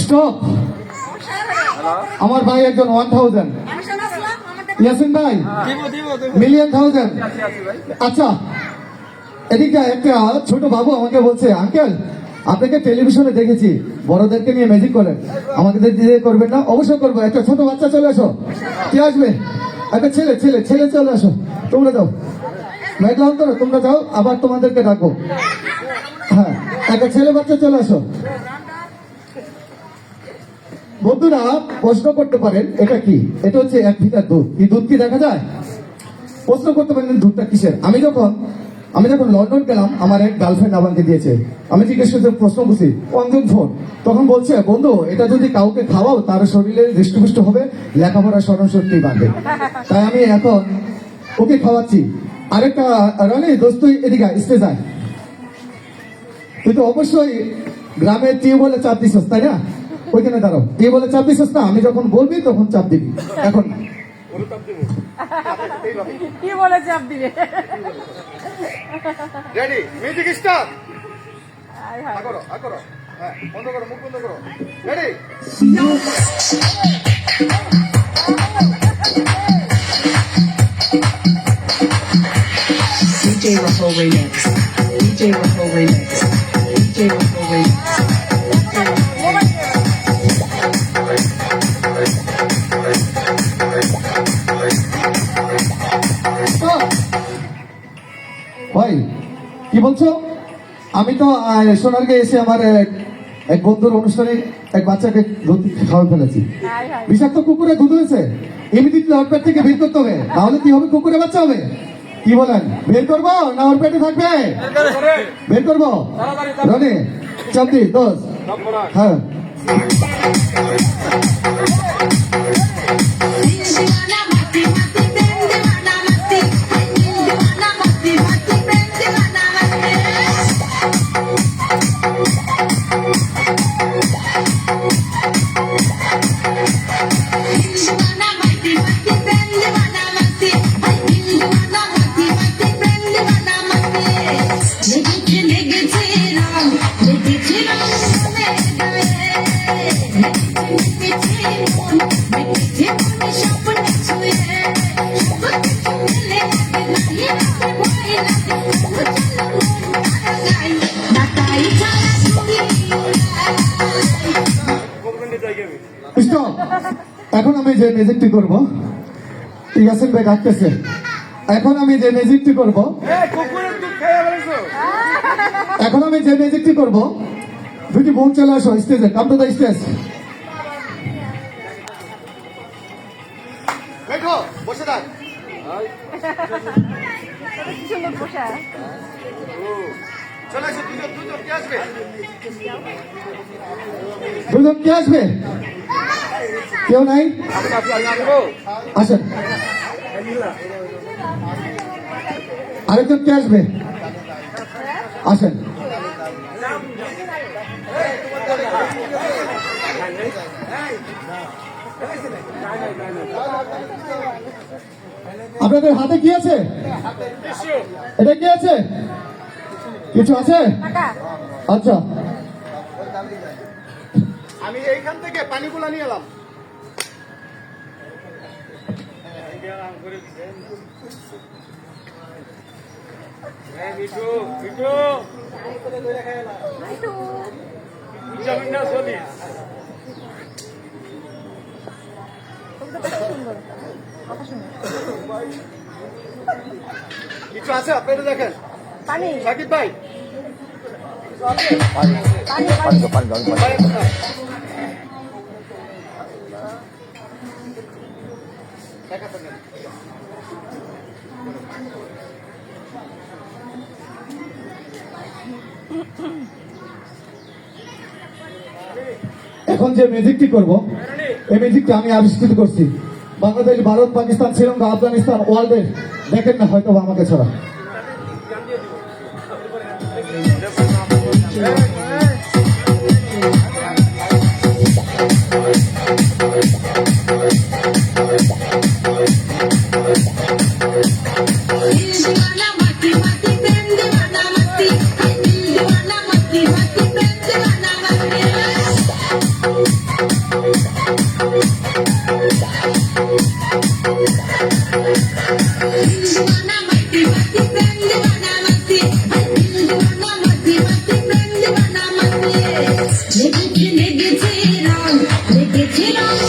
Stop. আমার ভাই একজন 1000 ইয়াসিন ভাই মিলিয়ন 1000। আচ্ছা এদিকে একটা ছোট বাবু আমাকে বলছে আঙ্কেল আপনাকে টেলিভিশনে দেখেছি বড়দেরকে নিয়ে ম্যাজিক করেন, আমাকে দিয়ে করবেন না? অবশ্যই করবো। একটা ছোট বাচ্চা চলে আসো। কে আসবে? একটা ছেলে ছেলে ছেলে চলে আসো। তোমরা যাও, মাইক অন করো, তোমরা যাও, আবার তোমাদেরকে ডাকবো। হ্যাঁ একটা ছেলে বাচ্চা চলে আসো। বন্ধুরা প্রশ্ন করতে পারেন এটা কি? এটা হচ্ছে 1 লিটার দুধ। এই দুধ কি দেখা যায়? প্রশ্ন করতে পারেন দুধটা কিসের? আমি যখন লন্ডন গেলাম আমার এক গার্লফ্রেন্ড আমাকে দিয়েছে। আমি জিজ্ঞেস করতে প্রশ্ন বুঝি অঞ্জন ফোন, তখন বলছে বন্ধু এটা যদি কাউকে খাওয়াও তার শরীরে হৃষ্টপুষ্ট হবে, লেখাপড়া স্মরণ শক্তি বাড়বে। তাই আমি এখন ওকে খাওয়াচ্ছি। আরেকটা রানী দোস্ত এদিকে স্টেজ আয়। তুই তো অবশ্যই গ্রামের টিউবওয়েলে চাপ দিছস তাই না? ওইখানে দাঁড়াও। টিউবওয়েলে চাপ দিছস না? আমি যখন বলবি তখন চাপ দিবি। এখন কি বলে চাপ দিবে? Ready music start. করো করো, হ্যাঁ বন্ধ করো, মুখ বন্ধ করো। Ready DJ Rahul Remix. DJ Rahul Remix. DJ Rahul Remix. ভাই কি বলছো? আমি তো সোনারকে এসে আমার এক বন্ধুর অনুষ্ঠানে এক বাচ্চাকে দুধ খাওয়া ফেলেছি। বিষাক্ত কুকুরে দুধ হয়েছে, ইমিডিয়েটলি ওর পেট থেকে বের করতে হবে, তাহলে কি হবে? কুকুরে বাচ্চা হবে। কি বলেন? বের করবো না ওর পেটে থাকবে? বের করবো। রনি চাপদি দোষ। হ্যাঁ এখন আমি যে ম্যাজিকটি করবো, ঠিক আছে ভাই ডাকতেছে, এখন আমি যে ম্যাজিকটি করবো দুটি বোন চলে আসো স্টেজে। Come to the stage. বসে থাক। দুজন কে আসবে? কেউ নাই? আসেন। আরেকজন কে আসবে? আসেন। আপনাদের হাতে কি আছে? এটা কি আছে? কিছু আছে? আচ্ছা আমি এইখান থেকে পানিগুলা নিয়ে এলাম। কিছু আছে আপনারা দেখেন। সাকিব ভাই এখন যে ম্যাজিকটি করব, এই ম্যাজিকটা আমি আবিষ্কৃত করছি। বাংলাদেশ, ভারত, পাকিস্তান, শ্রীলঙ্কা, আফগানিস্তান, ওয়ার্ল্ডের দেখেন না হয়তো বা আমাকে ছাড়া। दिल दीवाना मस्ती मस्ती प्रेम दीवाना मस्ती दिल दीवाना मस्ती मस्ती प्रेम दीवाना मस्ती दिल दीवाना मस्ती मस्ती प्रेम दीवाना मस्ती दिल दीवाना मस्ती मस्ती प्रेम दीवाना मस्ती लेगे राम लेगे Ram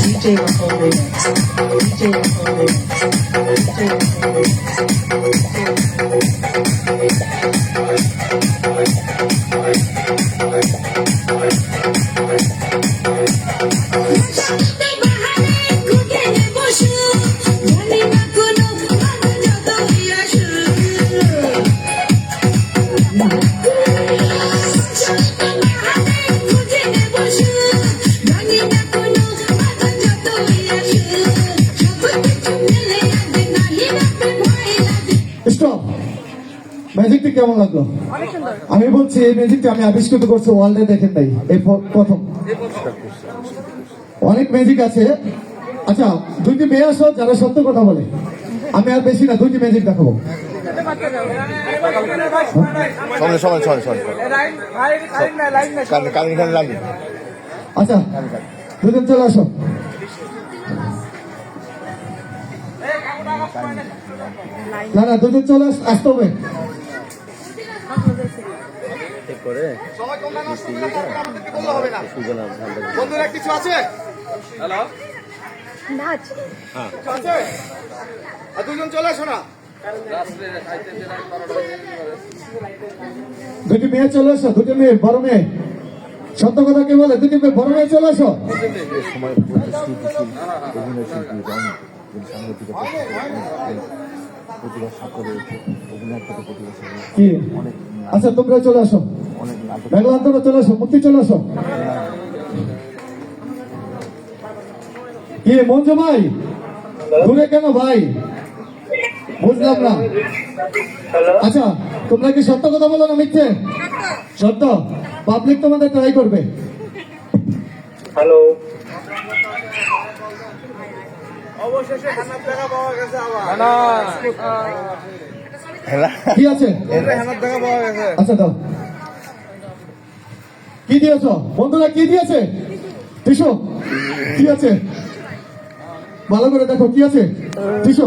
DJ Rahul Remix. DJ Rahul Remix. DJ Rahul Remix. Stop. ম্যাজিকটি কেমন লাগলো? অনেক সুন্দর। আমি বলছি এই ম্যাজিকটা আমি আবিষ্কৃত করছি, ওয়ার্ল্ডে দেখেন নাই, এই প্রথম। অনেক ম্যাজিক আছে। আচ্ছা, দুইটি মেয়ে আসো যারা সত্য কথা বলে। আমি আর বেশি না, দুইটি ম্যাজিক দেখাবো। যেতে পারতে যাও। সরে কান এখানে লাগবে। আচ্ছা, দুজন চলে আসো। না না, দুজন চলে আসতে হবে। বন্ধুরা কিছু আছে? নাচ। আছে? আর দুজন চলে আসো না। দুটি মেয়ে চলে আসো, দুটি মেয়ে, বড় মেয়ে। সত্য কথা কে বলে? দুটি মেয়ে, বড় মেয়ে চলে আসো। সময় প্রতিশ্রুতিশীল অভিনয় শিল্পী রং সাংবাদিকতা প্রতিভা সাক্ষর রয়েছে, অভিনয়ের ক্ষেত্রে প্রতিভা কি? আচ্ছা, তোমরা চলে আসো। অনেক নাটক মেঘলা তোমরা চলে আসো, মুক্তি চলে আসো। কি মঞ্জু ভাই, দূরে কেন ভাই? বুঝলাম না। আচ্ছা, তোমরা কি সত্য কথা বলো না মিথ্যে? সত্য। পাবলিক তোমাদের ট্রাই করবে। হ্যালো, কি আছে? আচ্ছা দাও। কি দিয়েছ বন্ধুরা? কি দিয়েছে? টিসু কি আছে? ভালো করে দেখো কি আছে টিসু।